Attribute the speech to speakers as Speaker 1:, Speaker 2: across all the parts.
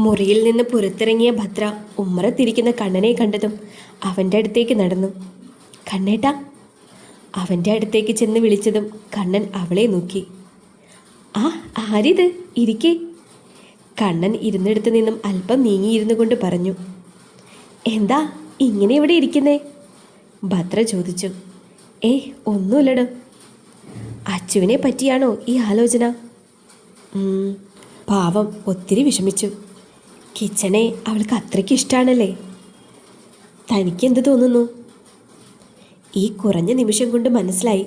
Speaker 1: മുറിയിൽ നിന്ന് പുറത്തിറങ്ങിയ ഭദ്ര ഉമ്മറത്തിരിക്കുന്ന കണ്ണനെ കണ്ടതും അവൻ്റെ അടുത്തേക്ക് നടന്നു. കണ്ണേട്ടാ. അവൻ്റെ അടുത്തേക്ക് ചെന്ന് വിളിച്ചതും കണ്ണൻ അവളെ നോക്കി. ആ, ആരിത്? ഇരിക്കേ. കണ്ണൻ ഇരുന്നിടത്ത് നിന്നും അല്പം നീങ്ങിയിരുന്നു കൊണ്ട് പറഞ്ഞു. എന്താ ഇങ്ങനെ ഇവിടെ ഇരിക്കുന്നേ? ഭദ്ര ചോദിച്ചു. ഒന്നുമില്ലടോ. അച്ചുവിനെ പറ്റിയാണോ ഈ ആലോചന? പാവം ഒത്തിരി വിഷമിച്ചു. കിച്ചനെ അവൾക്ക് അത്രയ്ക്ക് ഇഷ്ടമാണല്ലേ. തനിക്കെന്ത് തോന്നുന്നു? ഈ കുറഞ്ഞ നിമിഷം കൊണ്ട് മനസ്സിലായി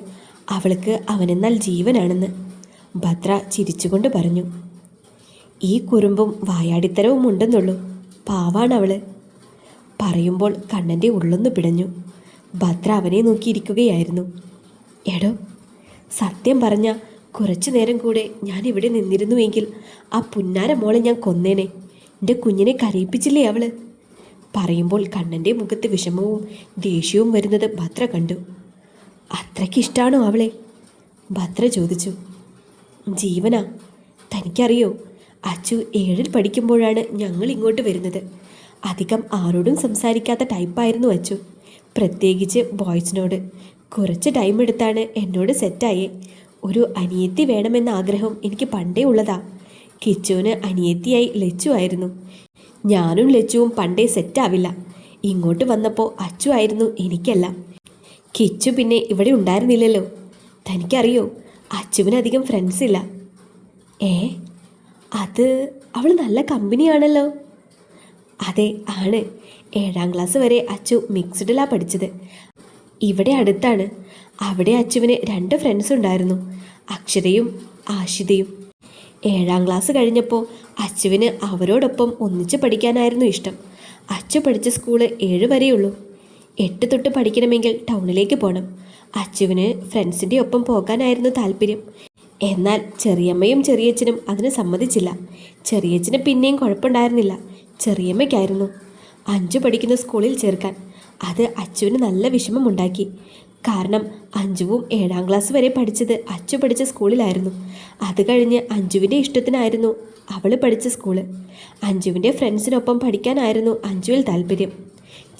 Speaker 1: അവൾക്ക് അവനെന്നാൽ ജീവനാണെന്ന്. ഭദ്ര ചിരിച്ചുകൊണ്ട് പറഞ്ഞു. ഈ കുറുമ്പും വായാടിത്തരവും ഉണ്ടെന്നുള്ളൂ. പാവാണവള്. പറയുമ്പോൾ കണ്ണൻ്റെ ഉള്ളൊന്ന് പിടഞ്ഞു. ഭദ്ര അവനെ നോക്കിയിരിക്കുകയായിരുന്നു. എടോ, സത്യം പറഞ്ഞ കുറച്ചു നേരം കൂടെ ഞാൻ ഇവിടെ നിന്നിരുന്നുവെങ്കിൽ ആ പുന്നാര മോളെ ഞാൻ കൊന്നേനെ. എൻ്റെ കുഞ്ഞിനെ കരയിപ്പിച്ചില്ലേ അവള്? പറയുമ്പോൾ കണ്ണൻ്റെ മുഖത്ത് വിഷമവും ദേഷ്യവും വരുന്നത് ഭദ്ര കണ്ടു. അത്രയ്ക്കിഷ്ടാണോ അവളെ? ഭദ്ര ചോദിച്ചു. ജീവനാ. തനിക്കറിയോ, അച്ചു 7ൽ പഠിക്കുമ്പോഴാണ് ഞങ്ങൾ ഇങ്ങോട്ട് വരുന്നത്. അധികം ആരോടും സംസാരിക്കാത്ത ടൈപ്പായിരുന്നു അച്ചു, പ്രത്യേകിച്ച് ബോയ്സിനോട്. കുറച്ച് ടൈം എടുത്താണ് എന്നോട് സെറ്റായേ. ഒരു അനിയത്തി വേണമെന്ന ആഗ്രഹം എനിക്ക് പണ്ടേ ഉള്ളതാ. കിച്ചുവിന് അനിയത്തിയായി ലച്ചു ആയിരുന്നു. ഞാനും ലച്ചുവും പണ്ടേ സെറ്റാവില്ല. ഇങ്ങോട്ട് വന്നപ്പോൾ അച്ചു ആയിരുന്നു എനിക്കെല്ലാം. കിച്ചു പിന്നെ ഇവിടെ ഉണ്ടായിരുന്നില്ലല്ലോ. തനിക്കറിയോ, അച്ചുവിനധികം ഫ്രണ്ട്സ് ഇല്ല. അത് അവൾ നല്ല കമ്പനിയാണല്ലോ. അതെ, ആണ്. 7ാം ക്ലാസ് വരെ അച്ചു മിക്സ്ഡിലാണ് പഠിച്ചത്. ഇവിടെ അടുത്താണ്. അവിടെ അച്ചുവിന് 2 ഫ്രണ്ട്സ് ഉണ്ടായിരുന്നു, അക്ഷരയും ആഷിതയും. 7ാം ക്ലാസ് കഴിഞ്ഞപ്പോൾ അച്ചുവിന് അവരോടൊപ്പം ഒന്നിച്ച് പഠിക്കാനായിരുന്നു ഇഷ്ടം. അച്ചു പഠിച്ച സ്കൂള് 7 വരെയുള്ളൂ. 8 തൊട്ട് പഠിക്കണമെങ്കിൽ ടൗണിലേക്ക് പോകണം. അച്ചുവിന് ഫ്രണ്ട്സിൻ്റെ ഒപ്പം പോകാനായിരുന്നു താല്പര്യം. എന്നാൽ ചെറിയമ്മയും ചെറിയച്ഛനും അതിന് സമ്മതിച്ചില്ല. ചെറിയച്ഛന് പിന്നെയും കുഴപ്പമുണ്ടായിരുന്നില്ല. ചെറിയമ്മയ്ക്കായിരുന്നു 5 പഠിക്കുന്ന സ്കൂളിൽ ചേർക്കാൻ. അത് അച്ചുവിന് നല്ല വിഷമമുണ്ടാക്കി. കാരണം അഞ്ജുവും 7ാം ക്ലാസ് വരെ പഠിച്ചത് അച്ചു പഠിച്ച സ്കൂളിലായിരുന്നു. അത് കഴിഞ്ഞ് അഞ്ജുവിൻ്റെ ഇഷ്ടത്തിനായിരുന്നു അവൾ പഠിച്ച സ്കൂള്. അഞ്ജുവിൻ്റെ ഫ്രണ്ട്സിനൊപ്പം പഠിക്കാനായിരുന്നു അഞ്ജുവിൽ താല്പര്യം.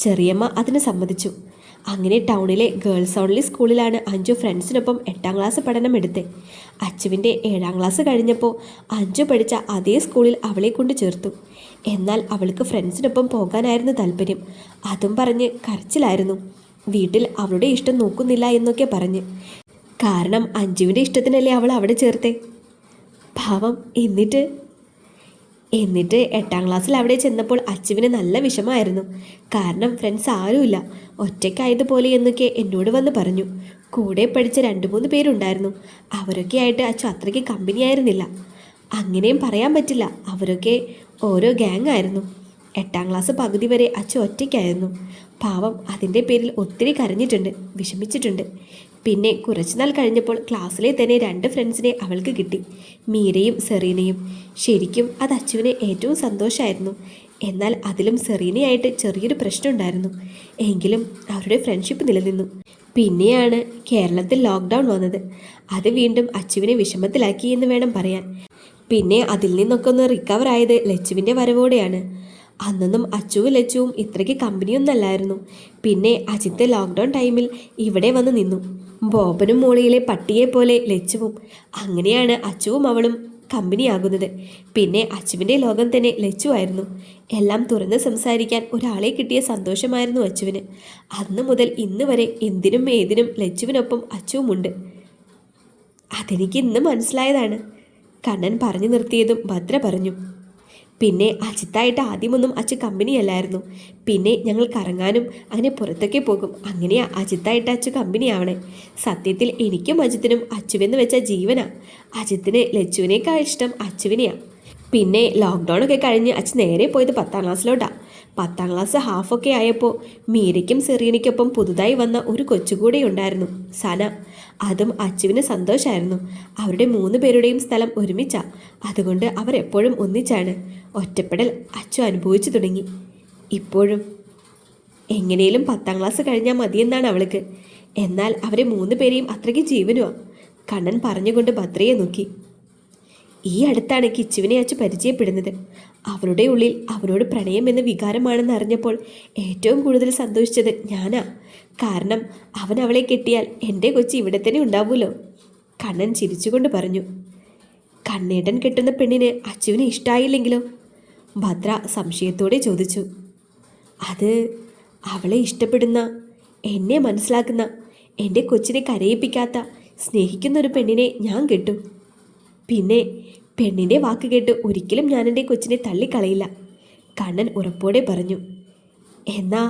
Speaker 1: ചെറിയമ്മ അതിന് സമ്മതിച്ചു. അങ്ങനെ ടൗണിലെ ഗേൾസ് ഓൺലി സ്കൂളിലാണ് അഞ്ജു ഫ്രണ്ട്സിനൊപ്പം 8ാം ക്ലാസ് പഠനം എടുത്തത്. അച്ചുവിൻ്റെ 7ാം ക്ലാസ് കഴിഞ്ഞപ്പോൾ അഞ്ജു പഠിച്ച അതേ സ്കൂളിൽ അവളെ കൊണ്ട് ചേർത്തു. എന്നാൽ അവൾക്ക് ഫ്രണ്ട്സിനൊപ്പം പോകാനായിരുന്നു താല്പര്യം. അതും പറഞ്ഞ് കരച്ചിലായിരുന്നു. വീട്ടിൽ അവളുടെ ഇഷ്ടം നോക്കുന്നില്ല എന്നൊക്കെ പറഞ്ഞ്. കാരണം അഞ്ജുവിൻ്റെ ഇഷ്ടത്തിനല്ലേ അവൾ അവിടെ ചേർത്തേ. പാവം. എന്നിട്ട് 8ാം ക്ലാസ്സിൽ അവിടെ ചെന്നപ്പോൾ അച്ചുവിന് നല്ല വിഷമമായിരുന്നു. കാരണം ഫ്രണ്ട്സ് ആരുമില്ല, ഒറ്റയ്ക്കായതുപോലെ എന്നൊക്കെ എന്നോട് വന്ന് പറഞ്ഞു. കൂടെ പഠിച്ച 2-3 പേരുണ്ടായിരുന്നു. അവരൊക്കെ ആയിട്ട് അച്ചു അത്രയ്ക്ക് കമ്പനി ആയിരുന്നില്ല. അങ്ങനെയും പറയാൻ പറ്റില്ല. അവരൊക്കെ ഓരോ ഗ്യാങ് ആയിരുന്നു. 8ാം ക്ലാസ് പകുതി വരെ അച്ചു ഒറ്റയ്ക്കായിരുന്നു. പാവം. അതിൻ്റെ പേരിൽ ഒത്തിരി കരഞ്ഞിട്ടുണ്ട്, വിഷമിച്ചിട്ടുണ്ട്. പിന്നെ കുറച്ചുനാൾ കഴിഞ്ഞപ്പോൾ ക്ലാസ്സിലെ തന്നെ 2 ഫ്രണ്ട്സിനെ അവൾക്ക് കിട്ടി, മീരയും സെറീനയും. ശരിക്കും അത് അച്ചുവിന് ഏറ്റവും സന്തോഷമായിരുന്നു. എന്നാൽ അതിലും സെറീനയായിട്ട് ചെറിയൊരു പ്രശ്നമുണ്ടായിരുന്നു. എങ്കിലും അവരുടെ ഫ്രണ്ട്ഷിപ്പ് നിലനിന്നു. പിന്നെയാണ് കേരളത്തിൽ ലോക്ക്ഡൗൺ വന്നത്. അത് വീണ്ടും അച്ചുവിനെ വിഷമത്തിലാക്കി എന്ന് വേണം പറയാൻ. പിന്നെ അതിൽ നിന്നൊക്കെ ഒന്ന് റിക്കവർ ആയത് ലച്ചുവിൻ്റെ വരവോടെയാണ്. അന്നൊന്നും അച്ചുവും ലച്ചുവും ഇത്രയ്ക്ക് കമ്പനിയൊന്നല്ലായിരുന്നു. പിന്നെ അജിത്ത് ലോക്ക്ഡൗൺ ടൈമിൽ ഇവിടെ വന്ന് നിന്നു. ബോബനും മോളിയിലെ പട്ടിയെ പോലെ ലച്ചുവും. അങ്ങനെയാണ് അച്ചുവും അവളും കമ്പനിയാകുന്നത്. പിന്നെ അച്ചുവിൻ്റെ ലോകം തന്നെ ലച്ചു ആയിരുന്നു. എല്ലാം തുറന്ന് സംസാരിക്കാൻ ഒരാളെ കിട്ടിയ സന്തോഷമായിരുന്നു അച്ചുവിന്. അന്ന് മുതൽ ഇന്ന് വരെ എന്തിനും ഏതിനും ലച്ചുവിനൊപ്പം അച്ചുവുമുണ്ട്. അതെനിക്ക് ഇന്ന് മനസ്സിലായതാണ്. കണ്ണൻ പറഞ്ഞു നിർത്തിയതും ഭദ്ര പറഞ്ഞു. പിന്നെ അജിത്തായിട്ട് ആദ്യമൊന്നും അച്ചു കമ്പനിയല്ലായിരുന്നു. പിന്നെ ഞങ്ങൾ കറങ്ങാനും അങ്ങനെ പുറത്തൊക്കെ പോകും. അങ്ങനെയാ അജിത്തായിട്ട് അച്ചു കമ്പനിയാവണേ. സത്യത്തിൽ എനിക്കും അജിത്തിനും അച്ചുവെന്ന് വെച്ച ജീവനാ. അജിത്തിന് ലച്ചുവിനേക്കാൾ ഇഷ്ടം അച്ചുവിനെയാണ്. പിന്നെ ലോക്ക്ഡൗൺ ഒക്കെ കഴിഞ്ഞ് അച്ചു നേരെ പോയത് 10ാം ക്ലാസ്സിലോട്ടാണ്. 10ാം ക്ലാസ് ഹാഫൊക്കെ ആയപ്പോൾ മീരയ്ക്കും സെറീനയ്ക്കൊപ്പം പുതുതായി വന്ന ഒരു കൊച്ചുകൂടെ ഉണ്ടായിരുന്നു, സന. അതും അച്ചുവിന് സന്തോഷമായിരുന്നു. അവരുടെ 3 പേരുടെയും സ്ഥലം ഒരുമിച്ചാണ്. അതുകൊണ്ട് അവർ എപ്പോഴും ഒന്നിച്ചാണ്. ഒറ്റപ്പെടൽ അച്ചു അനുഭവിച്ചു തുടങ്ങി. ഇപ്പോഴും എങ്ങനെയും 10ാം ക്ലാസ് കഴിഞ്ഞാൽ മതിയെന്നാണ് അവൾക്ക്. എന്നാൽ അവരെ 3 പേരെയും അത്രയ്ക്ക് ജീവനുമാണ്. കണ്ണൻ പറഞ്ഞുകൊണ്ട് ഭദ്രയെ നോക്കി. ഈ അടുത്താണ് കിച്ചുവിനെ അച്ചു പരിചയപ്പെടുന്നത്. അവളുടെ ഉള്ളിൽ അവനോട് പ്രണയം എന്ന വികാരമാണെന്ന് അറിഞ്ഞപ്പോൾ ഏറ്റവും കൂടുതൽ സന്തോഷിച്ചത് ഞാനാ. കാരണം അവൻ അവളെ കെട്ടിയാൽ എൻ്റെ കൊച്ചി ഇവിടെ തന്നെ ഉണ്ടാവുമല്ലോ. കണ്ണൻ ചിരിച്ചുകൊണ്ട് പറഞ്ഞു. കണ്ണേട്ടൻ കെട്ടുന്ന പെണ്ണിന് അച്ചുവിനെ ഇഷ്ടമായില്ലെങ്കിലോ? ഭദ്ര സംശയത്തോടെ ചോദിച്ചു. അത് അവളെ ഇഷ്ടപ്പെടുന്ന, എന്നെ മനസ്സിലാക്കുന്ന, എൻ്റെ കൊച്ചിനെ കരയിപ്പിക്കാത്ത, സ്നേഹിക്കുന്ന ഒരു പെണ്ണിനെ ഞാൻ കെട്ടും. പിന്നെ പെണ്ണിൻ്റെ വാക്ക് കേട്ട് ഒരിക്കലും ഞാൻ എൻ്റെ കൊച്ചിനെ തള്ളിക്കളയില്ല, കണ്ണൻ ഉറപ്പോടെ പറഞ്ഞു. എന്നാ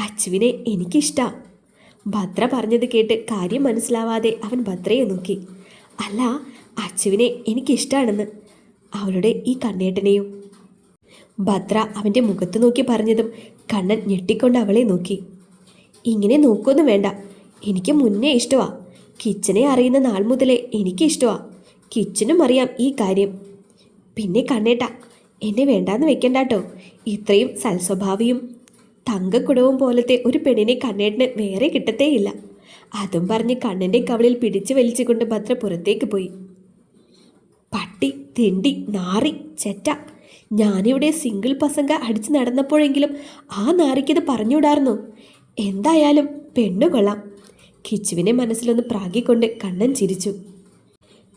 Speaker 1: അച്ചുവിനെ എനിക്കിഷ്ടാ. ഭദ്ര പറഞ്ഞത് കേട്ട് കാര്യം മനസ്സിലാവാതെ അവൻ ഭദ്രയെ നോക്കി. അല്ല, അച്ചുവിനെ എനിക്കിഷ്ടാണെന്ന്, അവളുടെ ഈ കണ്ണേട്ടനെയും. ഭദ്ര അവൻ്റെ മുഖത്ത് നോക്കി പറഞ്ഞതും കണ്ണൻ ഞെട്ടിക്കൊണ്ട് അവളെ നോക്കി. ഇങ്ങനെ നോക്കൊന്നും വേണ്ട, എനിക്ക് മുന്നേ ഇഷ്ടമാ. കിച്ചനെ അറിയുന്ന നാൾ മുതലേ എനിക്ക് ഇഷ്ടമാ. കിച്ചനും അറിയാം ഈ കാര്യം. പിന്നെ കണ്ണേട്ട, എന്നെ വേണ്ടാന്ന് വെക്കണ്ടാട്ടോ. ഇത്രയും സൽസ്വഭാവിയും തങ്കക്കുടവും പോലത്തെ ഒരു പെണ്ണിനെ കണ്ണേട്ടന് വേറെ കിട്ടത്തേയില്ല. അതും പറഞ്ഞ് കണ്ണൻ്റെ കവളിൽ പിടിച്ചു വലിച്ചുകൊണ്ട് ഭദ്ര പുറത്തേക്ക് പോയി. പട്ടി, തെണ്ടി, നാറി, ചെറ്റ, ഞാനിവിടെ സിംഗിൾ പസങ്ക അടിച്ച് നടന്നപ്പോഴെങ്കിലും ആ നാറിക്കത് പറഞ്ഞുവിടാർന്നു. എന്തായാലും പെണ്ണു കൊള്ളാം. കിച്ചുവിനെ മനസ്സിലൊന്ന് പ്രാഗിക്കൊണ്ട് കണ്ണൻ ചിരിച്ചു.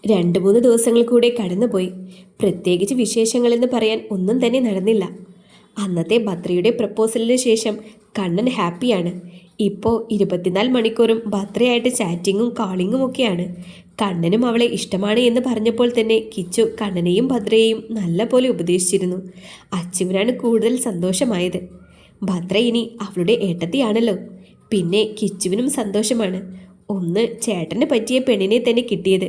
Speaker 1: 2-3 ദിവസങ്ങൾ കൂടെ കടന്നുപോയി. പ്രത്യേകിച്ച് വിശേഷങ്ങളെന്ന് പറയാൻ ഒന്നും തന്നെ നടന്നില്ല. അന്നത്തെ ഭദ്രയുടെ പ്രപ്പോസലിന് ശേഷം കണ്ണൻ ഹാപ്പിയാണ്. ഇപ്പോൾ 24 മണിക്കൂറും ഭദ്രയായിട്ട് ചാറ്റിങ്ങും കോളിങ്ങും ഒക്കെയാണ്. കണ്ണനും അവളെ ഇഷ്ടമാണ് എന്ന് പറഞ്ഞപ്പോൾ തന്നെ കിച്ചു കണ്ണനെയും ഭദ്രയെയും നല്ല പോലെ ഉപദേശിച്ചിരുന്നു. അച്ചുവിനാണ് കൂടുതൽ സന്തോഷമായത്. ഭദ്ര ഇനി അവളുടെ ഏട്ടത്തിയാണല്ലോ. പിന്നെ കിച്ചുവിനും സന്തോഷമാണ്. 1, ചേട്ടന് പറ്റിയ പെണ്ണിനെ തന്നെ കിട്ടിയത്.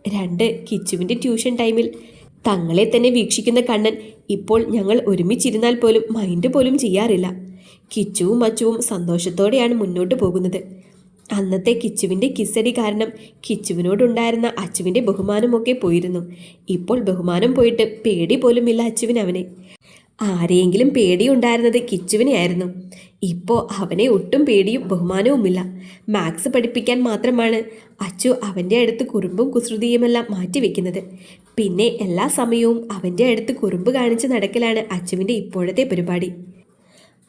Speaker 1: 2, കിച്ചുവിൻ്റെ ട്യൂഷൻ ടൈമിൽ തങ്ങളെ തന്നെ വീക്ഷിക്കുന്ന കണ്ണൻ ഇപ്പോൾ ഞങ്ങൾ ഒരുമിച്ചിരുന്നാൽ പോലും മൈൻഡ് പോലും ചെയ്യാറില്ല. കിച്ചുവും അച്ചുവും സന്തോഷത്തോടെയാണ് മുന്നോട്ട് പോകുന്നത്. അന്നത്തെ കിച്ചുവിൻ്റെ കിസ്സടി കാരണം കിച്ചുവിനോടുണ്ടായിരുന്ന അച്ചുവിൻ്റെ ബഹുമാനമൊക്കെ പോയിരുന്നു. ഇപ്പോൾ ബഹുമാനം പോയിട്ട് പേടി പോലുമില്ല അച്ചുവിന് അവനെ. ആരെയെങ്കിലും പേടിയുണ്ടായിരുന്നത് കിച്ചുവിനെ ആയിരുന്നു. ഇപ്പോൾ അവനെ ഒട്ടും പേടിയും ബഹുമാനവുമില്ല. മാത്സ് പഠിപ്പിക്കാൻ മാത്രമാണ് അച്ചു അവൻ്റെ അടുത്ത് കുറുമ്പും കുസൃതിയുമെല്ലാം മാറ്റിവെക്കുന്നത്. പിന്നെ എല്ലാ സമയവും അവൻ്റെ അടുത്ത് കുറുമ്പ് കാണിച്ച് നടക്കലാണ് അച്ചുവിൻ്റെ ഇപ്പോഴത്തെ പരിപാടി.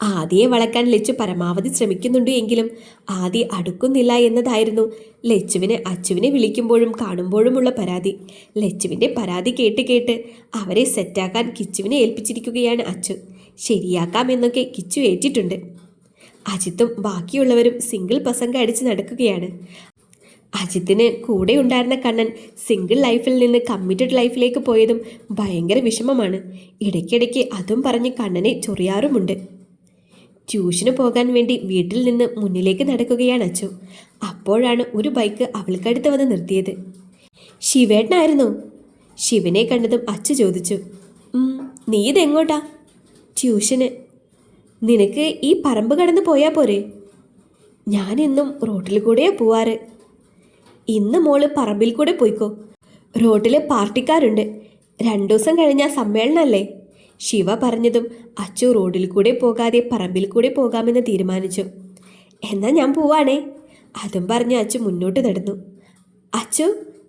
Speaker 1: ആദിയെ വളക്കാൻ ലച്ചു പരമാവധി ശ്രമിക്കുന്നുണ്ട് എങ്കിലും ആദി അടുക്കുന്നില്ല എന്നതായിരുന്നു ലച്ചുവിന് അച്ചുവിനെ വിളിക്കുമ്പോഴും കാണുമ്പോഴുമുള്ള പരാതി. ലച്ചുവിൻ്റെ പരാതി കേട്ട് കേട്ട് അവരെ സെറ്റാക്കാൻ കിച്ചുവിനെ ഏൽപ്പിച്ചിരിക്കുകയാണ് അച്ചു. ശരിയാക്കാമെന്നൊക്കെ കിച്ചു ഏറ്റിട്ടുണ്ട്. അജിത്തും ബാക്കിയുള്ളവരും സിംഗിൾ പസങ്ക അടിച്ച് നടക്കുകയാണ്. അജിത്തിന് കൂടെ ഉണ്ടായിരുന്ന കണ്ണൻ സിംഗിൾ ലൈഫിൽ നിന്ന് കമ്മിറ്റഡ് ലൈഫിലേക്ക് പോയതും ഭയങ്കര വിഷമമാണ്. ഇടയ്ക്കിടയ്ക്ക് അതും പറഞ്ഞ് കണ്ണനെ ചൊറിയാറുമുണ്ട്. ട്യൂഷന് പോകാൻ വേണ്ടി വീട്ടിൽ നിന്ന് മുന്നിലേക്ക് നടക്കുകയാണ് അച്ചു. അപ്പോഴാണ് ഒരു ബൈക്ക് അവൾക്കടുത്ത് വന്ന് നിർത്തിയത്. ശിവേട്ടനായിരുന്നോ? ശിവനെ കണ്ടതും അച്ചു ചോദിച്ചു. നീ ഇതെങ്ങോട്ടാ? ട്യൂഷന്. നിനക്ക് ഈ പറമ്പ് കടന്ന് പോയാൽ പോരെ? ഞാനെന്നും റോട്ടിൽ കൂടെയാ പോവാറ്. ഇന്ന് മോള് പറമ്പിൽ കൂടെ പോയിക്കോ. റോഡിൽ പാർട്ടിക്കാരുണ്ട്. 2 ദിവസം കഴിഞ്ഞാൽ സമ്മേളനമല്ലേ? ശിവ പറഞ്ഞതും അച്ചു റോഡിൽ കൂടെ പോകാതെ പറമ്പിൽ കൂടെ പോകാമെന്ന് തീരുമാനിച്ചു. എന്നാൽ ഞാൻ പോവാണേ. അതും പറഞ്ഞ് അച്ചു മുന്നോട്ട് നടന്നു. അച്ചു,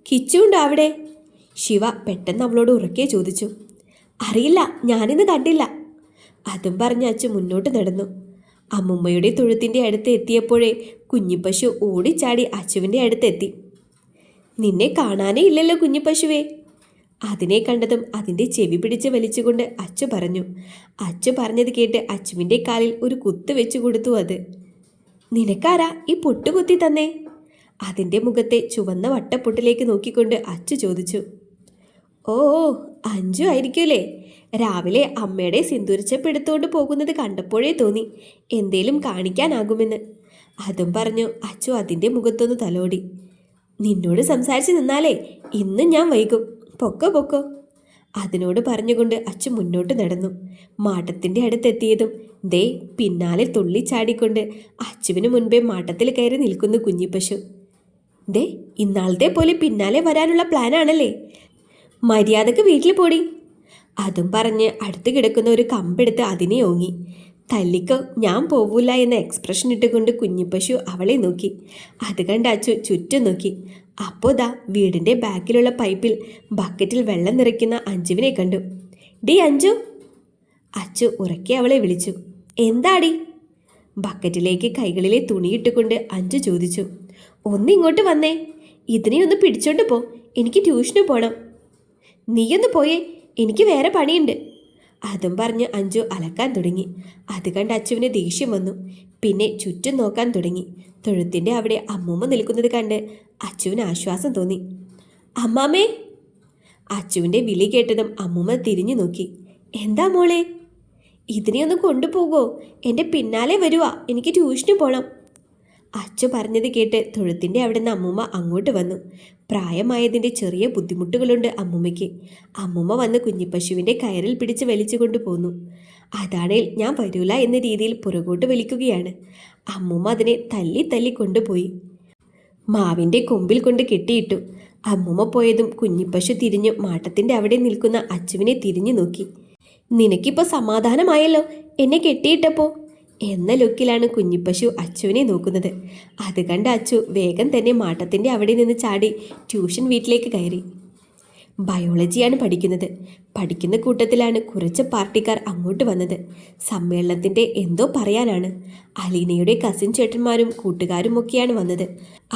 Speaker 1: കിച്ചു ഉണ്ടോ അവിടെ? ശിവ പെട്ടെന്ന് അവളോട് ഉറക്കെ ചോദിച്ചു. അറിയില്ല, ഞാനിന്ന് കണ്ടില്ല. അതും പറഞ്ഞ് അച്ചു മുന്നോട്ട് നടന്നു. അമ്മുമ്മയുടെ തൊഴുത്തിൻ്റെ അടുത്ത് എത്തിയപ്പോഴേ കുഞ്ഞിപ്പശു ഓടിച്ചാടി അച്ചുവിൻ്റെ അടുത്തെത്തി. നിന്നെ കാണാനേ ഇല്ലല്ലോ കുഞ്ഞിപ്പശുവേ. അതിനെ കണ്ടതും അതിൻ്റെ ചെവി പിടിച്ച് വലിച്ചുകൊണ്ട് അച്ചു പറഞ്ഞു. അച്ചു പറഞ്ഞത് കേട്ട് അച്ചുവിൻ്റെ കാലിൽ ഒരു കുത്ത് വെച്ചു കൊടുത്തു. അത് നിനക്കാരാ ഈ പൊട്ടുകുത്തി തന്നേ? അതിൻ്റെ മുഖത്തെ ചുവന്ന വട്ടപ്പൊട്ടിലേക്ക് നോക്കിക്കൊണ്ട് അച്ചു ചോദിച്ചു. ഓ, അഞ്ചു ആയിരിക്കൂലേ. രാവിലെ അമ്മയുടെ സിന്ദൂരച്ചപ്പെടുത്തുകൊണ്ട് പോകുന്നത് കണ്ടപ്പോഴേ തോന്നി എന്തേലും കാണിക്കാനാകുമെന്ന്. അതും പറഞ്ഞു അച്ചു അതിൻ്റെ മുഖത്തൊന്ന് തലോടി. നിന്നോട് സംസാരിച്ച് നിന്നാലേ ഇന്ന് ഞാൻ വൈകും. പൊക്കോ പൊക്കോ. അതിനോട് പറഞ്ഞുകൊണ്ട് അച്ചു മുന്നോട്ട് നടന്നു. മാട്ടത്തിൻ്റെ അടുത്തെത്തിയതും ദേ പിന്നാലെ തുള്ളിച്ചാടിക്കൊണ്ട് അച്ചുവിന് മുൻപേ മാട്ടത്തിൽ കയറി നിൽക്കുന്നു കുഞ്ഞിപ്പശു. ദേ ഇന്നാളത്തെ പോലെ പിന്നാലെ വരാനുള്ള പ്ലാനാണല്ലേ? മര്യാദക്ക് വീട്ടിൽ പോടി. അതും പറഞ്ഞ് അടുത്ത് കിടക്കുന്ന ഒരു കമ്പെടുത്ത് അതിനെ ഓങ്ങി. തല്ലിക്കോ, ഞാൻ പോവില്ല എന്ന എക്സ്പ്രഷൻ ഇട്ടുകൊണ്ട് കുഞ്ഞിപ്പശു അവളെ നോക്കി. അത് കണ്ട് അച്ചു ചുറ്റും നോക്കി. അപ്പോൾ ദാ വീടിൻ്റെ ബാക്കിലുള്ള പൈപ്പിൽ ബക്കറ്റിൽ വെള്ളം നിറയ്ക്കുന്ന അഞ്ജുവിനെ കണ്ടു. ഡി അഞ്ജു. അച്ചു ഉറക്കെ അവളെ വിളിച്ചു. എന്താടി? ബക്കറ്റിലേക്ക് കൈകളിലെ തുണിയിട്ടുകൊണ്ട് അഞ്ജു ചോദിച്ചു. ഒന്നിങ്ങോട്ട് വന്നേ, ഇതിനെ ഒന്ന് പിടിച്ചോണ്ട് പോ, എനിക്ക് ട്യൂഷന് പോണം. നീയൊന്ന് പോയേ, എനിക്ക് വേറെ പണിയുണ്ട്. അതും പറഞ്ഞ് അഞ്ജു അലക്കാൻ തുടങ്ങി. അത് കണ്ട് അച്ചുവിന് ദേഷ്യം വന്നു. പിന്നെ ചുറ്റും നോക്കാൻ തുടങ്ങി. തൊഴുത്തിൻ്റെ അവിടെ അമ്മൂമ്മ നിൽക്കുന്നത് കണ്ട് അച്ചുവിന് ആശ്വാസം തോന്നി. അമ്മാമ്മേ. അച്ചുവിൻ്റെ വിളി കേട്ടതും അമ്മൂമ്മ തിരിഞ്ഞു നോക്കി. എന്താ മോളെ? ഇതിനെ ഒന്ന് കൊണ്ടുപോകോ, എൻ്റെ പിന്നാലെ വരുവാ, എനിക്ക് ട്യൂഷന് പോകണം. അച്ചു പറഞ്ഞത് കേട്ട് തൊഴുത്തിൻ്റെ അവിടെ നിന്ന് അമ്മൂമ്മ അങ്ങോട്ട് വന്നു. പ്രായമായതിൻ്റെ ചെറിയ ബുദ്ധിമുട്ടുകളുണ്ട് അമ്മൂമ്മയ്ക്ക്. അമ്മൂമ്മ വന്ന് കുഞ്ഞിപ്പശുവിൻ്റെ കയറിൽ പിടിച്ച് വലിച്ചു കൊണ്ടുപോന്നു. അതാണേൽ ഞാൻ വരൂല എന്ന രീതിയിൽ പുറകോട്ട് വലിക്കുകയാണ്. അമ്മൂമ്മ അതിനെ തല്ലി തല്ലി കൊണ്ടുപോയി മാവിൻ്റെ കൊമ്പിൽ കൊണ്ട് കെട്ടിയിട്ടു. അമ്മൂമ്മ പോയതും കുഞ്ഞിപ്പശു തിരിഞ്ഞു മാട്ടത്തിൻ്റെ അവിടെ നിൽക്കുന്ന അച്ചുവിനെ തിരിഞ്ഞു നോക്കി. നിനക്കിപ്പോൾ സമാധാനമായല്ലോ എന്നെ കെട്ടിയിട്ടപ്പോൾ എന്ന ലുക്കിലാണ് കുഞ്ഞിപ്പശു അച്ചുവിനെ നോക്കുന്നത്. അത് കണ്ട് അച്ചു വേഗം തന്നെ മാട്ടത്തിൻ്റെ അവിടെ നിന്ന് ചാടി ട്യൂഷൻ വീട്ടിലേക്ക് കയറി. ബയോളജിയാണ് പഠിക്കുന്നത്. പഠിക്കുന്ന കൂട്ടത്തിലാണ് കുറച്ച് പാർട്ടിക്കാർ അങ്ങോട്ട് വന്നത്. സമ്മേളനത്തിൻ്റെ എന്തോ പറയാനാണ്. അലീനയുടെ കസിൻ ചേട്ടന്മാരും കൂട്ടുകാരും ഒക്കെയാണ് വന്നത്.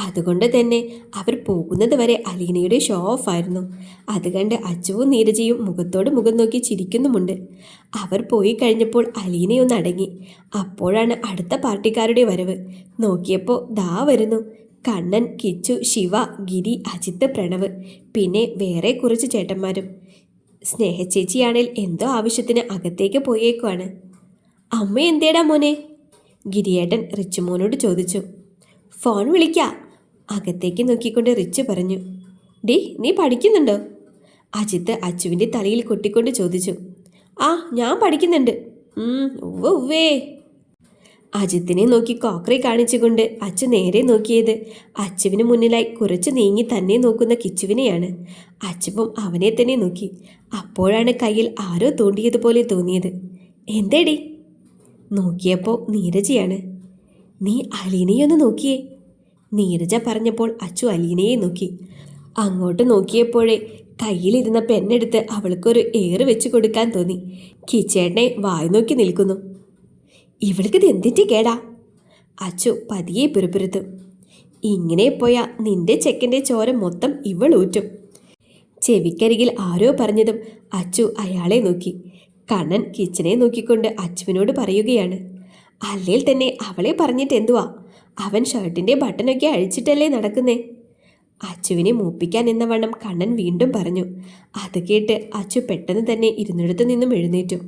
Speaker 1: അതുകൊണ്ട് തന്നെ അവർ പോകുന്നത് വരെ അലീനയുടെ ഷോ ഓഫ് ആയിരുന്നു. അത് കണ്ട് അച്ചുവും നീരജയും മുഖത്തോട് മുഖം നോക്കി ചിരിക്കുന്നുമുണ്ട്. അവർ പോയി കഴിഞ്ഞപ്പോൾ അലീനയൊന്ന് അടങ്ങി. അപ്പോഴാണ് അടുത്ത പാർട്ടിക്കാരുടെ വരവ്. നോക്കിയപ്പോൾ ദാ വരുന്നു കണ്ണൻ, കിച്ചു, ശിവ, ഗിരി, അജിത്ത്, പ്രണവ്, പിന്നെ വേറെ കുറച്ച് ചേട്ടന്മാരും. സ്നേഹച്ചേച്ചിയാണേൽ എന്തോ ആവശ്യത്തിന് അകത്തേക്ക് പോയേക്കുവാണ്. അമ്മ എന്തേടാ മോനെ? ഗിരിയേട്ടൻ റിച്ചുമോനോട് ചോദിച്ചു. ഫോൺ വിളിക്കാ, അകത്തേക്ക് നോക്കിക്കൊണ്ട് റിച്ചു പറഞ്ഞു. ഡി, നീ പഠിക്കുന്നുണ്ടോ? അജിത്ത് അച്ചുവിൻ്റെ തലയിൽ കൊട്ടിക്കൊണ്ട് ചോദിച്ചു. ആ, ഞാൻ പഠിക്കുന്നുണ്ട്. ഉവ്വേ. അജിത്തിനെ നോക്കി കോക്രി കാണിച്ചുകൊണ്ട് അച്ചു നേരെ നോക്കിയത് അച്ചുവിന് മുന്നിലായി കുറച്ച് നീങ്ങി തന്നെ നോക്കുന്ന കിച്ചുവിനെയാണ്. അച്ചുവും അവനെ തന്നെ നോക്കി. അപ്പോഴാണ് കയ്യിൽ ആരോ തോണ്ടിയതുപോലെ തോന്നിയത്. എന്തേടി? നോക്കിയപ്പോൾ നീരജയാണ്. നീ അലീനയൊന്ന് നോക്കിയേ. നീരജ പറഞ്ഞപ്പോൾ അച്ചു അലീനയെ നോക്കി. അങ്ങോട്ട് നോക്കിയപ്പോഴേ കയ്യിലിരുന്ന പെണ്ണെടുത്ത് അവൾക്കൊരു ഏറ് വെച്ച് കൊടുക്കാൻ തോന്നി. കിച്ചേട്ടനെ വായി നോക്കി നിൽക്കുന്നു. ഇവൾക്കിത് എന്തിൻ്റെ കേടാ? അച്ചു പതിയെ പിറുപിറുത്തു. ഇങ്ങനെ പോയാ നിന്റെ ചെക്കൻ്റെ ചോര മൊത്തം ഇവൾ ഊറ്റും. ചെവിക്കരികിൽ ആരോ പറഞ്ഞതും അച്ചു അയാളെ നോക്കി. കണ്ണൻ കിച്ചനെ നോക്കിക്കൊണ്ട് അച്ചുവിനോട് പറയുകയാണ്. അല്ലേൽ തന്നെ അവളെ പറഞ്ഞിട്ട് എന്തുവാ? അവൻ ഷർട്ടിൻ്റെ ബട്ടനൊക്കെ അഴിച്ചിട്ടല്ലേ നടക്കുന്നേ? അച്ചുവിനെ മൂപ്പിക്കാൻ എന്ന വണ്ണം കണ്ണൻ വീണ്ടും പറഞ്ഞു. അത് കേട്ട് അച്ചു പെട്ടെന്ന് തന്നെ ഇരുന്നിടത്തു നിന്നും എഴുന്നേറ്റു.